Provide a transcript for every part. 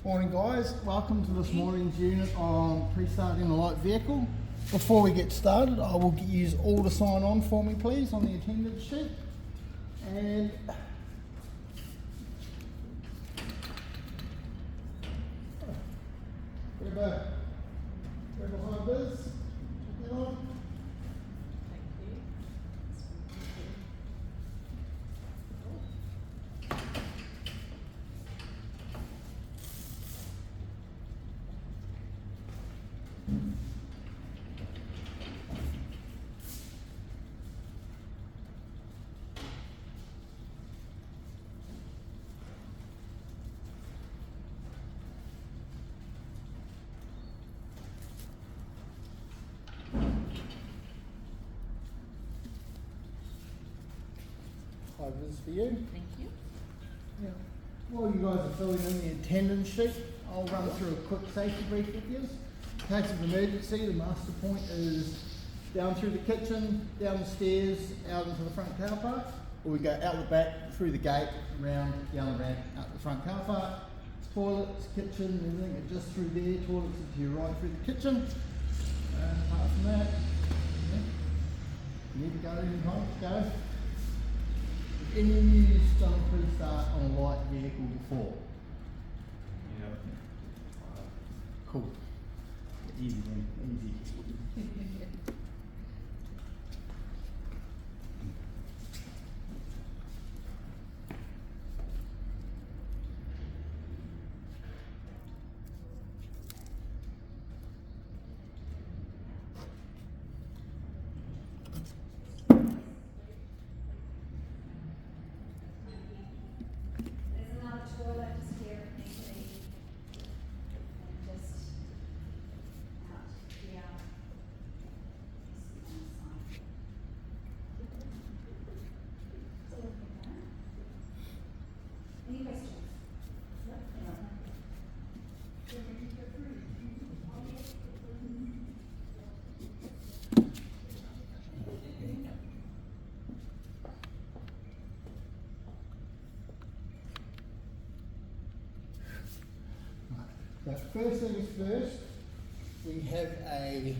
Morning guys, welcome to this morning's unit on pre-starting a light vehicle. Before we get started, I will use all to sign on for me please on the attendance sheet. And grab a high vis, put that on. High vis for you. Thank you. Yeah. While you guys are filling in the attendance sheet, I'll run through a quick safety brief with you. In case of emergency, the master point is down through the kitchen, down the stairs, out into the front car park, or we go out the back, through the gate, round, down the ramp, out the front car park. Toilets, kitchen, everything are just through there, toilets are to your right through the kitchen. Apart from that, yeah. You need to go anytime, go. Any of you done a pre-start on a light vehicle before? Yeah. Cool. Easy then, easy. Any questions? So first things first, we have a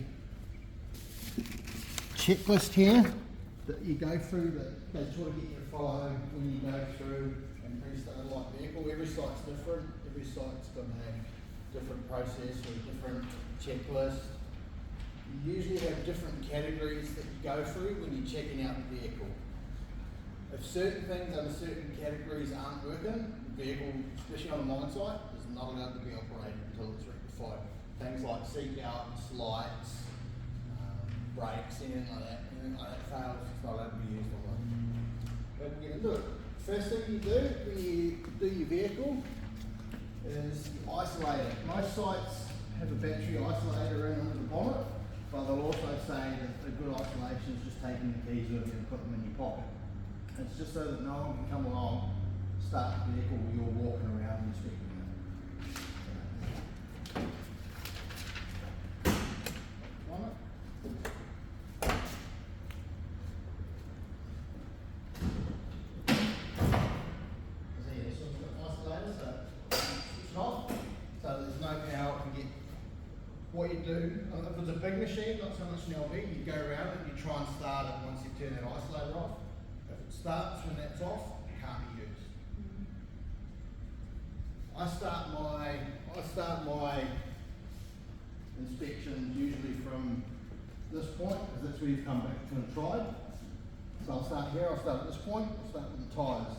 checklist here that you go through that they sort of get you to follow when you go through and pre-start a light vehicle. Every site's different, every site's going to have different process or different checklist. You usually have different categories that you go through when you're checking out the vehicle. If certain things under certain categories aren't working, the vehicle, especially on a mine site, is not allowed to be operated until it's rectified. Things like seat belts, lights, brakes, anything like that fails, it's not allowed to be used on one. But we're going to do it. First thing you do when you do your vehicle is you isolate it. Most sites have a battery isolator in under the bonnet, but they'll also say that a good isolation is just taking the keys with you and put them in your pocket. It's just so that no one can come along, start the vehicle while you're walking around inspecting it. Bonnet. What you do, if it's a big machine, not so much an LV, you go around it and you try and start it once you turn that isolator off. If it starts when that's off, it can't be used. I start my inspections usually from this point, because that's where you've come back to and tried. So I'll start here, I'll start at this point, I'll start with the tyres.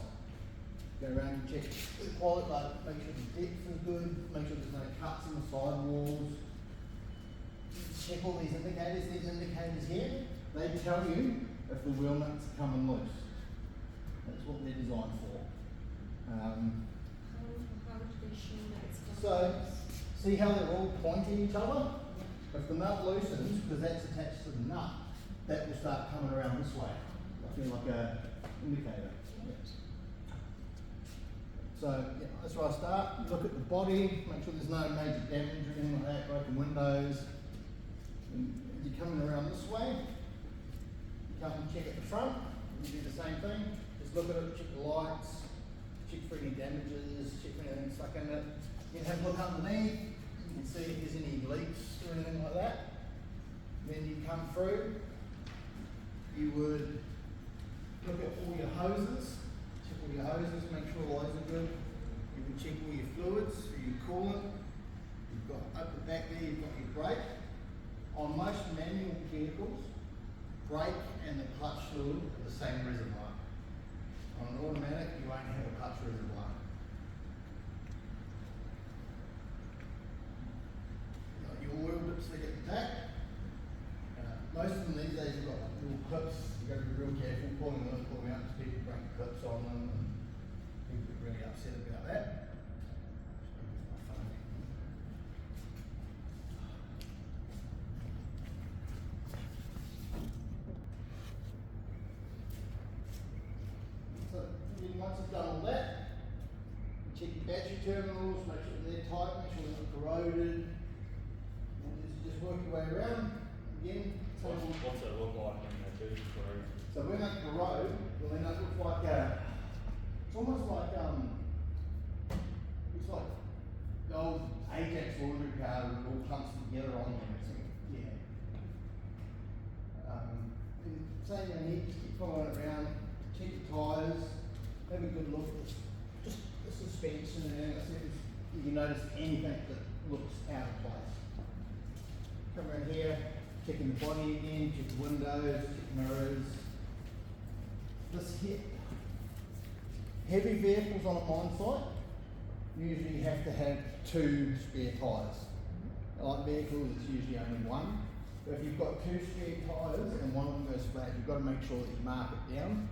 Go around and check the quality, like make sure the depth is good, make sure there's no cuts in the side walls. Check all these indicators here, they tell you if the wheel nuts are coming loose. That's what they're designed for. How would they show that it's coming? So, see how they're all pointing each other? If the nut loosens, because that's attached to the nut, that will start coming around this way. I feel like an indicator. So, yeah, that's where I start. You look at the body, make sure there's no major damage or anything like that, broken windows. And you're coming around this way, you come and check at the front, and you do the same thing. Just look at it, check the lights, check for any damages, check for anything stuck in it. You can have a look underneath, you can see if there's any leaks or anything like that. Then you come through, you would look at all your hoses, check all your hoses, make sure all those are good. You can check all your fluids, so your coolant. You've got up the back there, you've got your brake. On most manual vehicles, brake and the clutch fluid are the same reservoir. On an automatic, you won't have a clutch reservoir. You've got your oil dipstick at the back. Most of them these days have got little clips. You've got to be real careful pulling them out because people break clips on them and people get really upset about that. So then once you've done all that, you check your battery terminals, make sure they're tight, make sure they're not corroded. And just work your way around. Again, What's it look like when they do corrode? so when they corrode, well then it looks like it's almost like looks like the old Ajax laundry car with it all clumps together on there. So, yeah. And same thing here, just keep following it around, check your tyres, have a good look at just the suspension and everything. See if you notice anything that looks out of place. Come around here, checking the body again, check the windows, check the mirrors. This here, heavy vehicles on a mine site usually have to have 2 spare tyres. Light vehicles, it's usually only 1. But if you've got 2 spare tyres and one of them goes flat, you've got to make sure that you mark it down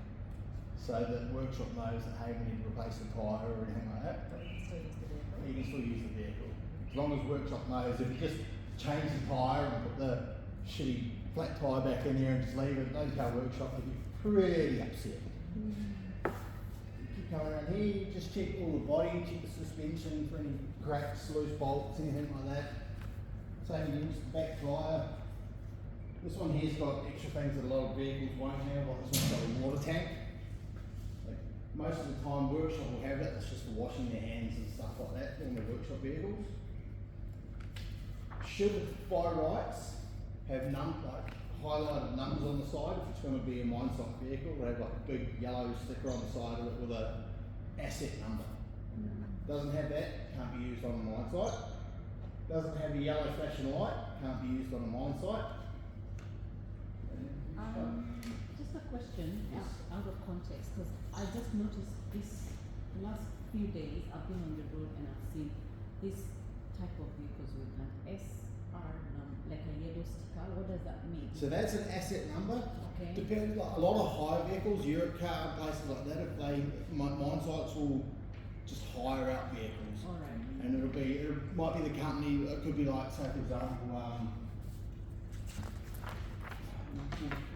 so that the workshop knows that hey, we need to replace the tyre or anything like that. But you can still use the vehicle. You can still use the vehicle. As long as workshop knows, if you just change the tyre and put the shitty flat tyre back in here and just leave it, those car workshop will be pretty upset. You keep coming around here, just check all the body, check the suspension for any cracks, loose bolts, anything like that. Same against the back tyre. This one here's got extra things that a lot of vehicles won't have, like this one's got a water tank. Like most of the time workshop will have it, it's just for washing their hands and stuff like that in the workshop vehicles. Should by rights have like highlighted numbers on the side if it's going to be a mine site vehicle, they have like a big yellow sticker on the side of it with a asset number. Doesn't have that, can't be used on a mine site. Doesn't have a yellow flashing light, can't be used on a mine site. Just a question, Yes. out of context, because I just noticed this last few days I've been on the road and I've seen this type of vehicles with an SR number, like a yellow sticker. What does that mean? So that's an asset number. Okay. Depends, like a lot of hire vehicles, Europe car, places like that, if they, mine sites will just hire out vehicles. All right. And it might be the company, it could be like, say for example,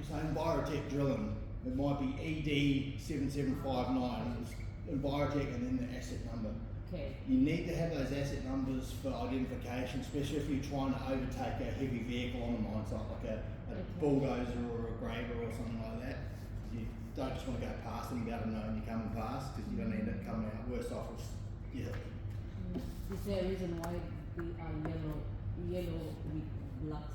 say Envirotech Drilling. It might be ED7759, it's Envirotech and then the asset number. Okay. You need to have those asset numbers for identification, especially if you're trying to overtake a heavy vehicle on a mine site, like a bulldozer or a graver or something like that. You don't just want to go past them without them knowing you're coming past, because you're going to end up coming out worse off if you hit them. Is there a reason why they are yellow with black?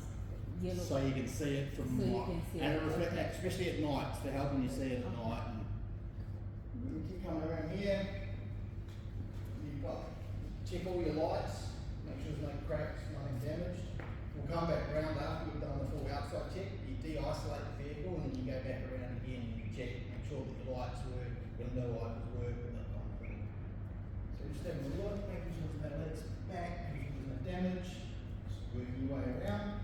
Yellow. So you can see it from So you light. can see And it, it reflects, okay. especially at night, they're helping you see it at night. And you keep coming around here, you've got, check all your lights, make sure there's no cracks, nothing damaged. We'll come back around after we've done the full outside check, you de-isolate the vehicle and then you go back around again and you check, make sure that your lights work, window wipers work, and that kind of thing. So just having a look, making sure there's no leaks back, making sure there's no damage, just working your way around.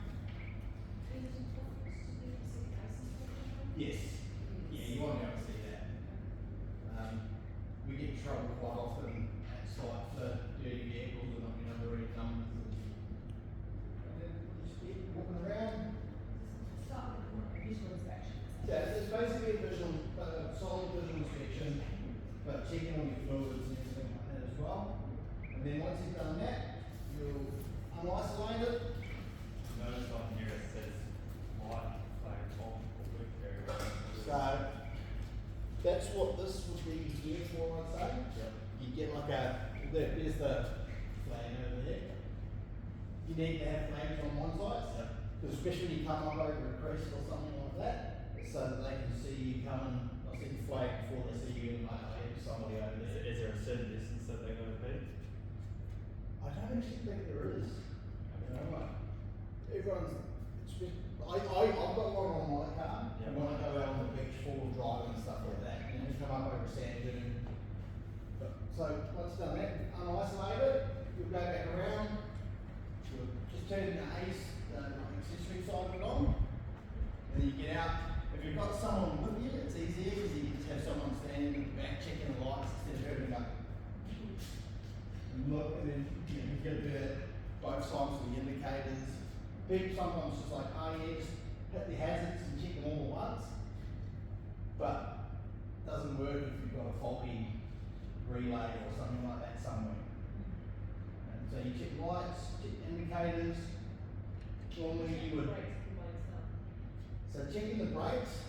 Yes. Yeah, you want to be able to see that. We get in trouble quite often at site for dirty vehicles and not being able to read numbers. And then just keep walking around. Start with a visual inspection. Yeah, it's basically a visual, solid visual inspection, but checking on your fluids and everything like that as well. And then once you've done that, you'll unisolate it. Notice on here it says light flag on or quick area. So that's what this would be here for, I'd say. Yep. You get like a, there's the flag staying over there. You need to have flags on one side, because especially when you come up over a crest or something like that, so that they can see you coming. I see the flag before they see you, and like, oh, there's somebody over there. Is there a certain distance that they're going to be? I don't actually think there is. You know, like, everyone's. I've got one on my car, Yeah. and when I go out on the beach, full driving and stuff like that, and then come up over a sand dune. But, so once done that, unisolate it, you'll go back around, you'll just turn the ace, the accessory side of it on, and then you get out. If you've got someone with you, it's easier because you just have someone standing in the back checking the lights instead of having to go and look, and then you get to do that both sides of the indicators. People sometimes just like, oh yeah, just hit the hazards and check them all at once. But it doesn't work if you've got a faulty relay or something like that somewhere. And so you check lights, check indicators. Normally you would. So checking the brakes,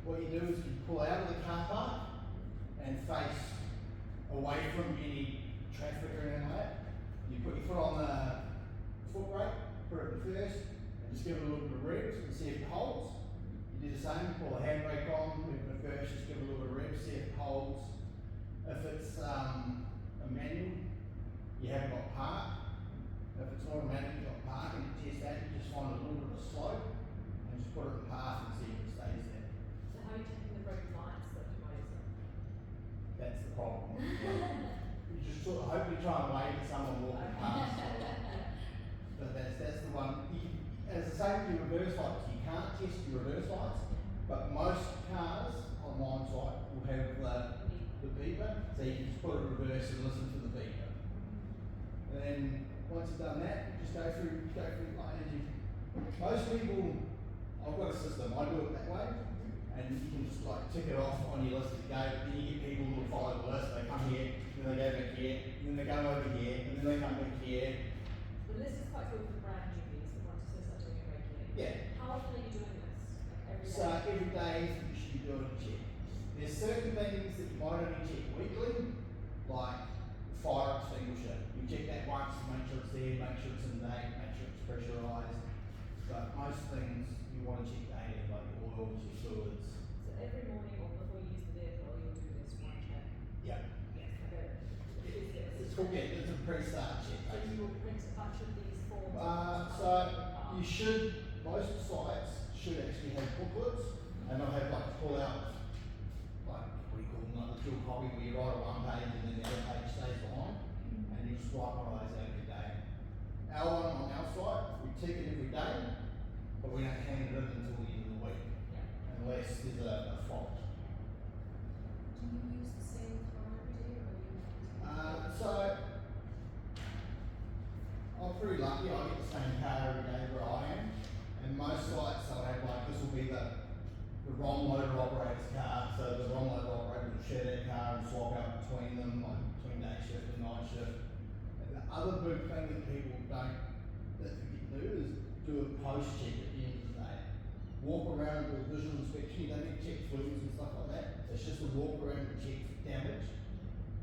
what you do is you pull out of the car park and face away from any traffic or anything like that. You put your foot on the foot brake, put it in first, and just give it a little bit of revs and see if it holds. You do the same, pull the handbrake on, put it in first, just give it a little bit of revs, see if it holds. If it's a manual, you haven't got park. If it's not a manual, you've got park, and you test that, you just find a little bit of slope, and just put it in path and see if it stays there. So how are you checking the brake lights that you guys are? That's the problem. You just sort of hope you try and wave at someone walking past. But that's the one. You can, as I say with your reverse lights, you can't test your reverse lights, but most cars on mine site will have the beeper, so you can just put it in reverse and listen to the beeper. And then once you've done that, you just go through like as you. Most people, I've got a system. I do it that way, and you can just like tick it off on your list to go. Then you get people who will follow the list. They come here, then they go back here, then they go over here, and then they come back here. The list is quite good for brand newbies who want to start doing it regularly. Yeah. How often are you doing this? Like every day? So every day you should be doing a check. There's certain things that you might only check weekly, like fire extinguisher. You check that once to make sure it's there, make sure it's in date, make sure it's pressurised. But most things you want to check daily, like your oils, your fluids. So every morning or before you use the vehicle, you'll do this one check. Yeah. Yes, I get it. It's called it's a pre-start check. So you will print a bunch of these forms. So you should, most sites should actually have booklets, and they'll have like pull out, like what do you call them, like the dual copy where you write on one page and then the other page stays behind, and you just write one of those out every day. Our one on our site, we tick it every day, but we don't hand it in until the end of the week, unless there's a fault. Do you use the same car every day or are you? So I'm pretty lucky. I get the same car every day where I am, and most sites they'll have like this will be the wrong motor operator's car. So the wrong motor operator will share that car and swap out between them, like between day shift and night shift. And the other big thing that people don't that forget to do is do a post check at the end of the day. Walk around and do a visual inspection. You don't need to check fluids and stuff like that. It's just a walk around and check damage.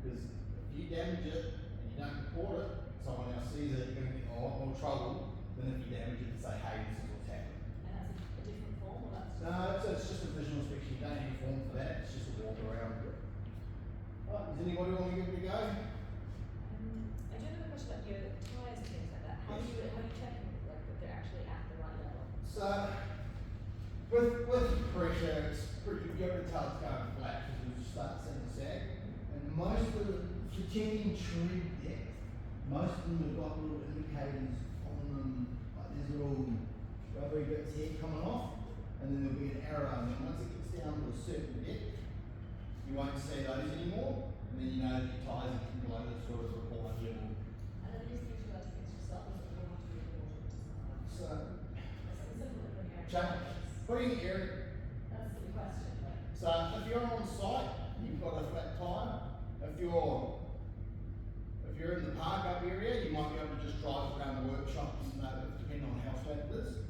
Because if you damage it and you don't report it, someone else sees it, you're going to get in a lot more trouble than if you damage it and say, hey, this is what's happening. And that's a different form or that's No, it's just a visual inspection. You don't need a form for that. It's just a walk around. Right, does anybody want to give it a go? I do have a question about your tyres and things like that. How are you checking like that they're actually at the right level? So, with pressure, it's pretty, you can tell it's going flat because you start seeing the sag. And most of the, if you're checking tread depth, most of them have got little indicators on them, like there's little rubbery bits here coming off, and then there'll be an arrow, and then once it gets down to a certain depth, you won't see those anymore, and then you know that your tyres are below the sort of required level. And are these things you like to fix yourself or do you want to be able to So, check? putting air. That's the question, but So if you're on site, you've got a flat tyre. If you're in the park up area, you might be able to just drive around the workshop and know, depending on how flat it is.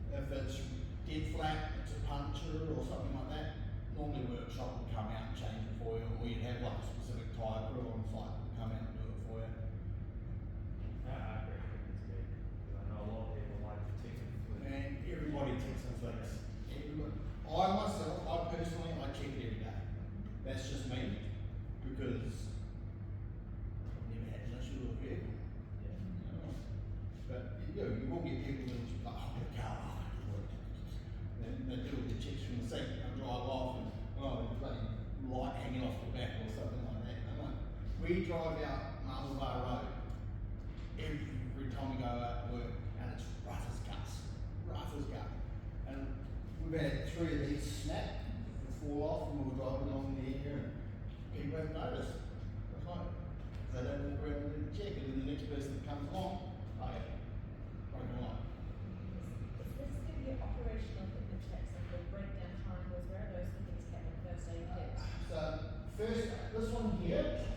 If it's dead flat, it's a puncture or something like that, normally the workshop will come out and change it for you, or you'd have like a specific tyre crew on site that will come out and do it for you. we drive out Marble Bar Road every time we go out to work, and it's rough as guts, and we've had 3 of these snap and fall off, and we were driving along there, and people haven't noticed. It's like they don't walk around and check, and then the next person that comes along, okay, broken line. Let's give you operational equipment checks, like the breakdown time was, where are those things kept, like first aid kits? So first, this one here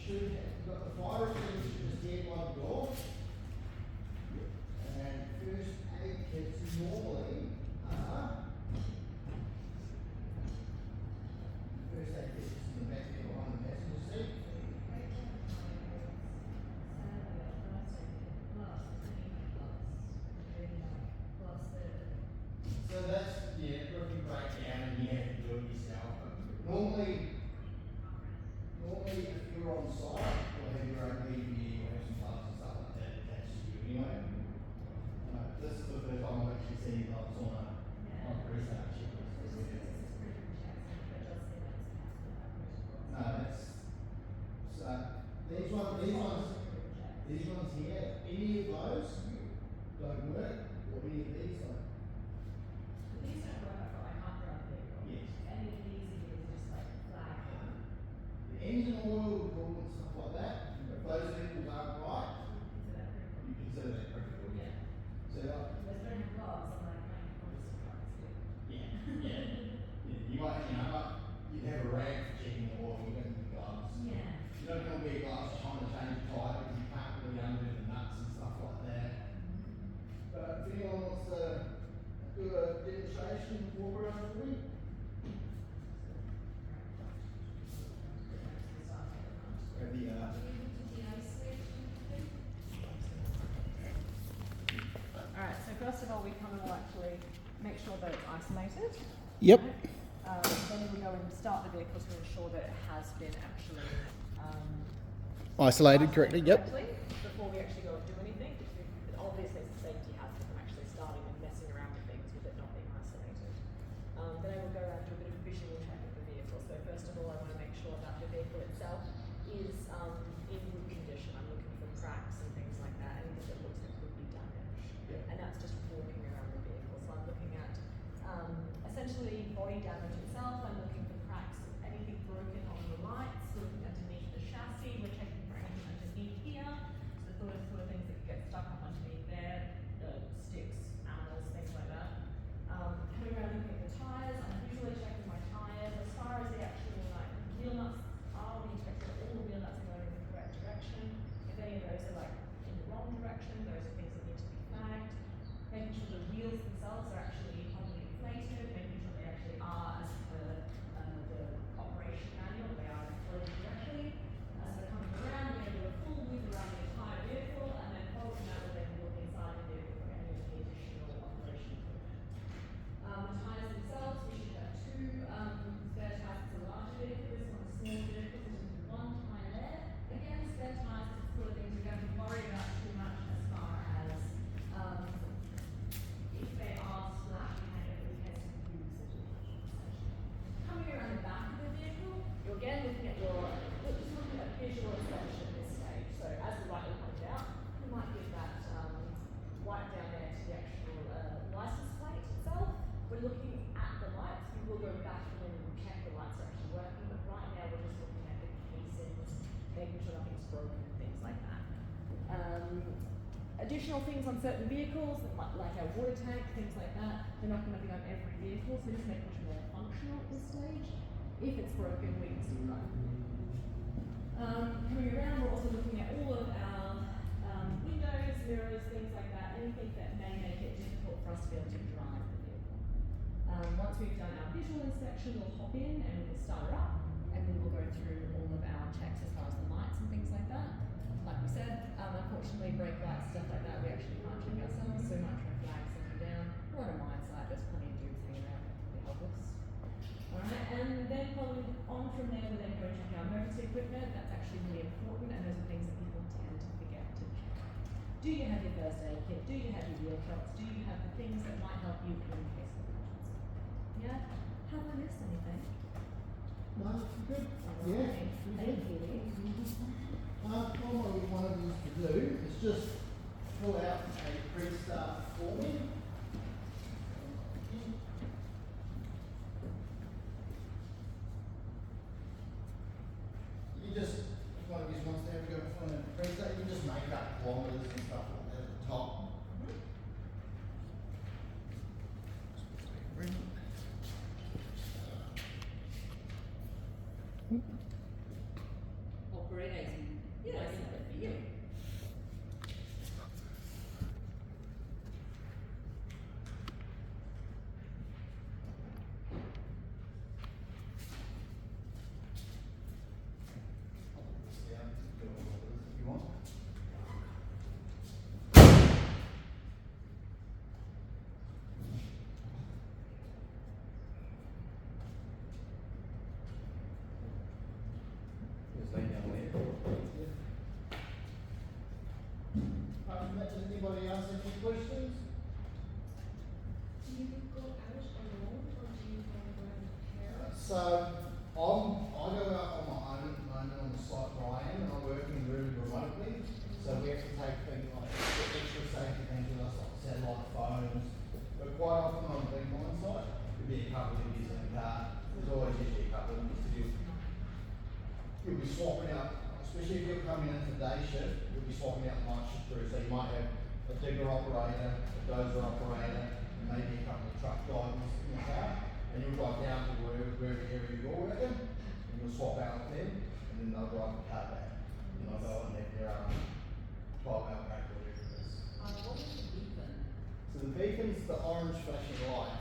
should have got the fire extinguisher just here by the door, and first aid kits normally are first aid kits is in the back there behind the passenger seat. Breakdown time was Saturday, first aid kit, plus the. So that's, yeah, if you break down and you have to do it yourself. But normally if you're on site, you'll have your own PPE, you'll have some gloves and stuff like that attached to you anyway. This is the first time I've actually seen gloves on a prestart checklist. No, that's, so, these ones here, any of those don't work, or any of these don't. These don't work, I can't drive the vehicle. Yes. Any of these are just like flag. The engine oil, and stuff like that, if those levels aren't right, Is that critical? you consider that critical. Yeah. So, There's no gloves, I'm like, my honest gloves. yeah. You might, you'd have a rag for checking the oil, you don't need gloves. Yeah. You don't want to wear gloves trying to change a tyre because you can't really undo the nuts and stuff like that. But if anyone wants to do a demonstration, walk around with me. Grab the, Alright, so first of all, we come and we'll actually make sure that it's isolated. Yep. Then we'll go and start the vehicle to ensure that it has been actually Isolated correctly, yep. before we actually go and do anything. Obviously, it's a safety hazard from actually starting and messing around with things with it not being isolated. Then I will go around and do a bit of a visual check of the vehicle. So first of all, I want to make sure that the vehicle itself is in good condition. I'm looking for cracks and things like that, anything that looks like could be damaged. Yep. And that's just walking around the vehicle. So I'm looking at essentially body damage itself. I'm looking for cracks, anything broken on the lights, looking underneath the chassis. We're checking for anything underneath here. So the sort of things that get stuck up underneath there, sticks, animals, things like that. Coming around looking at the tyres, I'm visually checking my tyres. As far as the actual like wheel nuts are, we check that all the wheel nuts are going in the correct direction. If any of those are like in the wrong direction, those are things that need to be flagged. Making sure the wheels themselves are actually properly inflated, making sure they actually are as per the operation manual, they are inflated correctly. As we're coming around, we're going to do a full loop around the entire vehicle, and then following that, we'll then look inside the vehicle for any of the additional operation equipment. The tyres themselves, we should have 2 spare tyres. It's a larger vehicle, this one is a smaller vehicle, so there's 1 tyre there. Again, spare tyres is the sort of things we don't have to worry about too much as far as if they are flat, we can some grooves that will coming around the back of the vehicle, you're again looking at just looking at visual inspection at this stage. So as we rightly pointed out, we might give that right down there to the actual license plate itself. We're looking at the lights. We will go back and then we'll check the lights are actually working. But right now we're just looking at the casings, making sure nothing's broken, things like that. Additional things on certain vehicles, like our water tank, things like that, they're not going to be on every vehicle, so just making sure they're functional at this stage. If it's broken, we can still run. Coming around, we're also looking at all of our windows, mirrors, things like that, anything that may make it difficult for us to be able to drive the vehicle. Once we've done our visual inspection, we'll hop in and we'll start her up, and we will go through all of our checks as far as the lights and things like that. Like we said, unfortunately brake lights, stuff like that, we actually can't check ourselves, so we might try flag something down. We're on a mine site, there's plenty of dudes hanging around that can help us. Alright, and then following on from there, we then go check our emergency equipment. That's actually really important, and those are things that people tend to forget to check. Do you have your first aid kit? Do you have your wheel cups? Do you have the things that might help you in case of emergency? Yeah? Have I missed anything? No, good. Yeah, Thank good. you. Normally what we want you to do is just fill out a pre-start form. You just, if one of you wants to have a go for a pre-start, you can just make up kilometres and stuff like that at the top. Operator is in. Yes, writing the for you. video. Yeah, do whatever you want. Just lay down there. Does anybody else have any questions? Do you go out alone or do you go out with pairs? So I go out on my own at the moment on the site where I am, and I'm working really remotely. So we have to take things like extra safety things with us, like satellite phones. But quite often on the big mine site, there'll be a couple of years in the car. There's always usually a couple of years to do. You'll be swapping out, especially if you're coming in for day shift, you'll be swapping out the night shift crew. So you might have a digger operator, a dozer operator, and maybe a couple of truck drivers in the car. And you'll drive down to wherever area you're working, and you'll swap out with them, and then they'll drive the car back. And they'll go and have their 12-hour break or whatever it is. What is the beacon? So the beacon's the orange flashing light,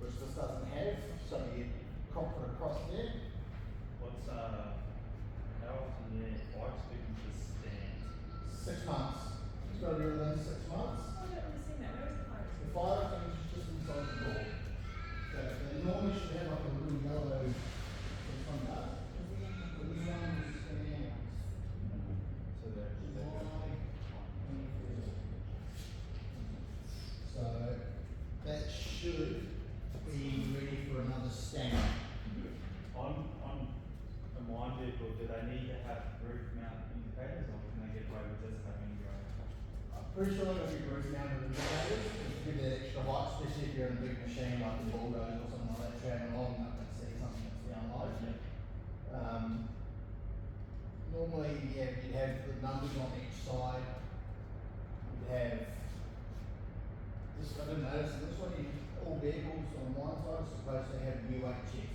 which this doesn't have, so you crop it across there. What's, how often do bikes speaking to stand? 6 months. It's got to be within 6 months. Oh, I don't really see that. Where is the fire? The fire extinguisher is just inside the door. So they normally should have like a little yellow, this one does. But this one stands So they're, July 23rd. So that should be ready for another stamp. on a mine vehicle, do they need to have roof mount indicators or can they get away with just having your own? I'm pretty sure they'll be roof mounted indicators, just to give that extra height, especially if you're in a big machine like a bulldozer or something like that, traveling along, you're not going to see something that's down low. Normally, yeah, you'd have the numbers on each side. You'd have this. I didn't notice this one. All vehicles on one side are supposed to have UHF,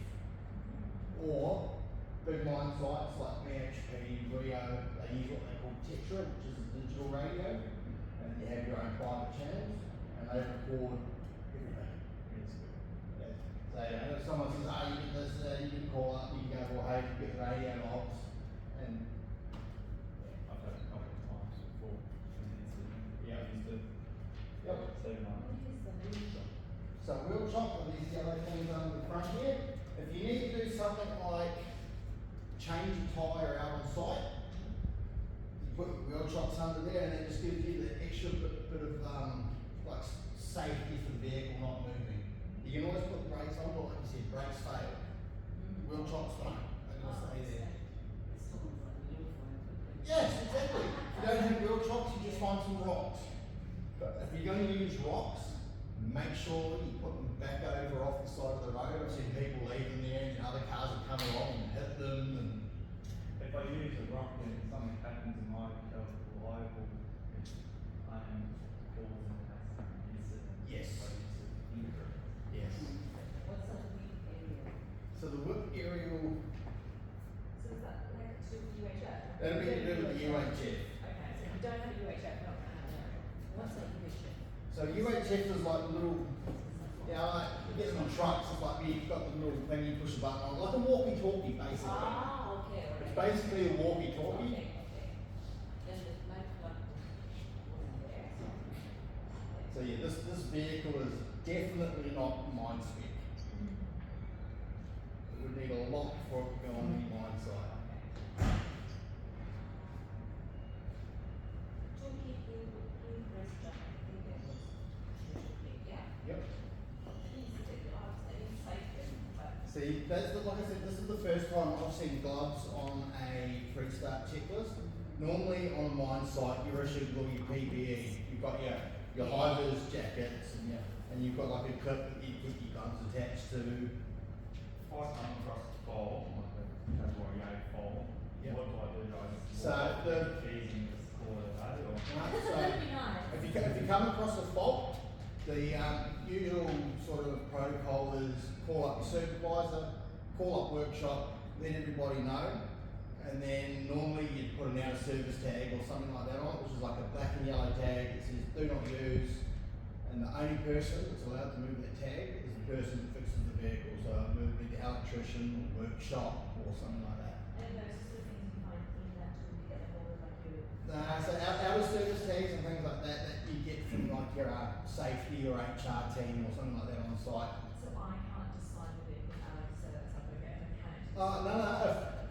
or big mine sites like BHP, Rio. They use what they call Tetra, which is a digital radio, and you have your own private channels, and they record everything. So if someone says, "Oh, you get this," you can call up. You can go, "Well, hey, you get the radio logs," and I've had a couple of times before. Yeah. Used to yep. save money. What is the beacon? So wheel chock with these yellow things on the front here. If you need to do something like change a tyre out on site, you put wheel chocks under there, and it just gives you the extra bit of like safety for the vehicle not moving. You can always put the brakes on, but like you said, brakes fail. Wheel chocks don't. They're gonna stay there. It's someone's like new for it. Yes, exactly. If you don't have wheel chocks, you just find some rocks. But if you're going to use rocks, make sure you put them back over off the side of the road. I've seen people leave them there and other cars have come along and hit them. And If I use a rock and something happens in my car, liable if I am causing an incident. Yes. If I use it incorrectly. yes. What's the weak area? So the whip aerial, So is that like to do with UHF? that'll be to do with the UHF. Okay, so if you don't have a UHF, you're not going to have an aerial. What's the equation? So UHF is like a little, like you get them on trucks, it's like you've got the little thing you push a button on, like a walkie-talkie basically. Ah, okay, alright. It's basically a walkie-talkie. Okay, okay. Then the night plug wasn't there, so. So yeah, this vehicle is definitely not mine spec. It would need a lot for it to go on any mine site. So See, that's the, like I said, this is the first time I've seen gloves on a prestart checklist. Normally on a mine site, you're issued all your PPE. You've got your high-vis jackets and you've got like a clip that you keep your guns attached to. If I come across the fall, like a category A fall, Yep. what do I do? Do I just So walk the- the keys and just call it a day, or? So That'd be nice. if you come across a fault, the usual sort of protocol is call up your supervisor, call up workshop, let everybody know, and then normally you'd put an out of service tag or something like that on it, which is like a black and yellow tag that says do not use, and the only person that's allowed to move that tag is the person that fixes the vehicle, so it would be the electrician or workshop or something like that. And those sort of things you find in that tool to get hold of, like your. So out of service tags and things like that you get from like your safety or HR team or something like that on site. So I can't just sign the vehicle out of service, I've got to get a mechanic. No.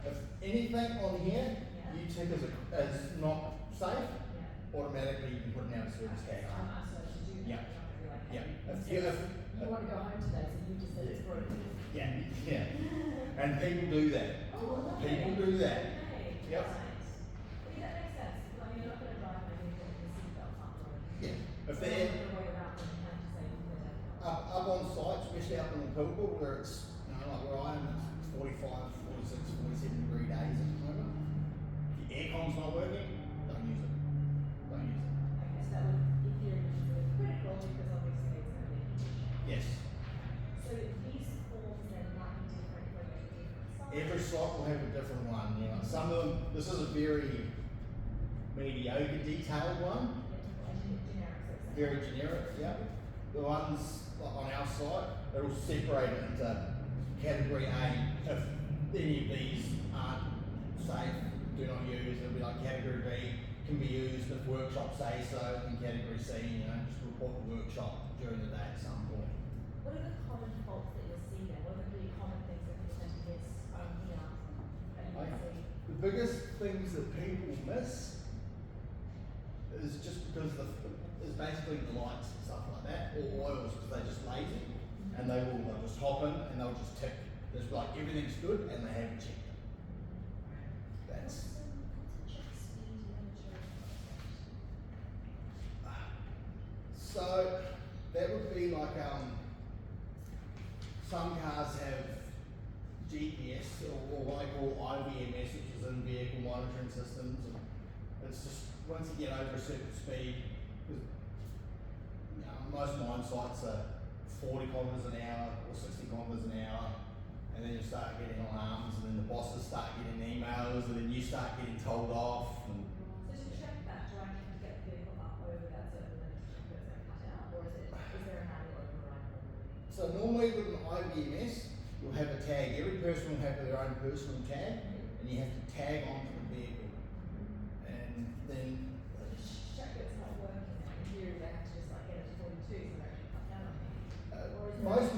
If anything on here Yeah. you tick as not safe, Yeah. automatically you can put an out of service tag on. I'm supposed to do that. Yeah. You're not gonna be like, Yeah. hey, you wanna go home today, so you just said it's broken. Yeah. And people do that. Oh, okay. People do that. Okay, Yep. right. Well, yeah, that makes sense, because I mean, you're not gonna drive my vehicle with the seatbelt up on. Yeah. If So they're you're not gonna wait around and have to say, you better have it. up on site, especially up in the Pilbara where it's, like where I am, it's 45, 46, 47 degree days at the moment. If your aircon's not working, don't use it. Don't use it. Okay, so that would, in theory, be really critical, because obviously it's gonna be a condition. Yes. So these forms then might be different for every different site. Every site will have a different one. Some of them, this is a very mediocre detailed one, Generic, so it's very generic, yeah. The ones like on our site, it'll separate it into category A. If any of these aren't safe, do not use. It'll be like category B can be used if workshop say so, and category C, just report the workshop during the day at some point. What are the common faults that you'll see then? What are the really common things that people tend to miss here that you can see? The biggest things that people miss is just because is basically the lights and stuff like that, or oils, because they're just lazy, and they'll just hop in and they'll just tick. It's like everything's good and they haven't checked it. That's so that would be like some cars have GPS or what they call IVMS, which is in-vehicle monitoring systems, and it's just once you get over a certain speed, because most mine sites are 40 kilometres an hour or 60 kilometres an hour, and then you start getting alarms, and then the bosses start getting emails, and then you start getting told off. And So to check that, do I need to get the vehicle up over that certain limit to check that it's going to cut out, or is there a manual override normally? so normally with an IVMS, you'll have a tag. Every person will have their own personal tag, and you have to tag onto the vehicle. And then So to check that it's not working, then in theory they have to just like get it to 42 so they actually cut down on it. Or is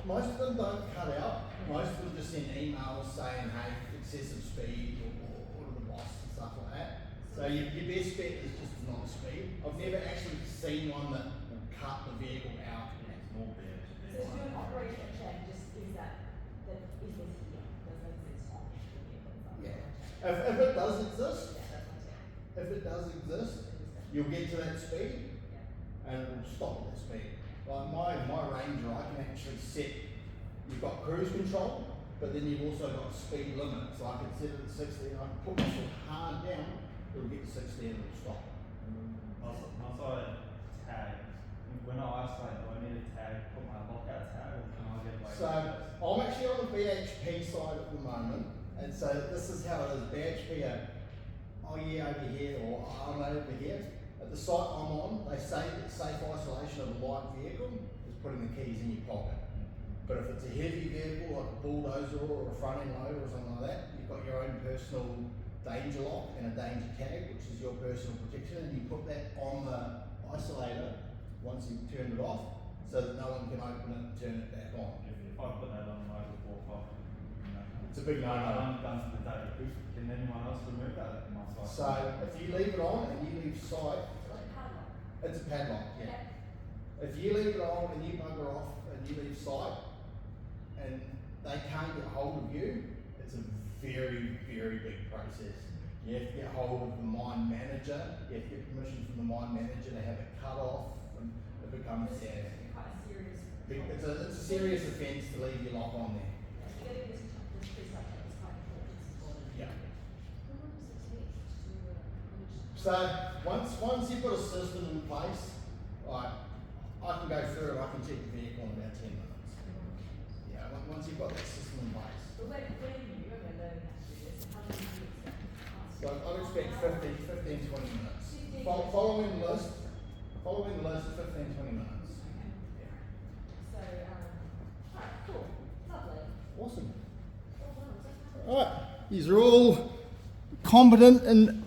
most of them don't cut out. Most of them just send emails saying, hey, excessive speed or to the boss and stuff like that. So your best bet is just not speed. I've never actually seen one that will cut the vehicle out. It's more bad. So to do an operational check, just is that is this here? Does that exist on the vehicle? Yeah. If it does exist, Yeah, that's my check. if it does exist, you'll get to that speed Yeah. and it will stop at that speed. Like my Ranger, I can actually set, you've got cruise control, but then you've also got speed limit. So I can set it at 60 and I can put my foot hard down, it'll get to 60 and it'll stop. Also a tag. When I isolate, do I need a tag, put my lockout tag, or can I get like? So I'm actually on the BHP side at the moment, and so this is how it is. BHP are, oh yeah, over here, or I'm over here. At the site I'm on, they say that safe isolation of a light vehicle is putting the keys in your pocket. But if it's a heavy vehicle like a bulldozer or a front end loader or something like that, you've got your own personal danger lock and a danger tag, which is your personal protection, and you put that on the isolator once you've turned it off, so that no one can open it and turn it back on. If I put that on my walk off, It's a big no-no. I'm done for the day. Can anyone else remove that in my site? So if you leave it on and you leave site, Like a padlock. it's a padlock, yeah. Okay. If you leave it on and you bugger off and you leave site, and they can't get hold of you, it's a very, very big process. You have to get hold of the mine manager, you have to get permission from the mine manager to have it cut off, and it becomes, This yeah, is quite a serious. it's a serious offence to leave your lock on there. Getting this prestart check is quite important. Yeah. How long does it take to manage? So once you've got a system in place, like I can go through and I can check the vehicle in about 10 minutes. Yeah, once you've got that system in place. But when you are learning how to do this, how long do you expect? So I'd expect 15, 20 minutes. 15. Following the list is 15, 20 minutes. Okay. So, alright, cool, lovely. Awesome. Oh, wow, is that how Alright, these are all competent and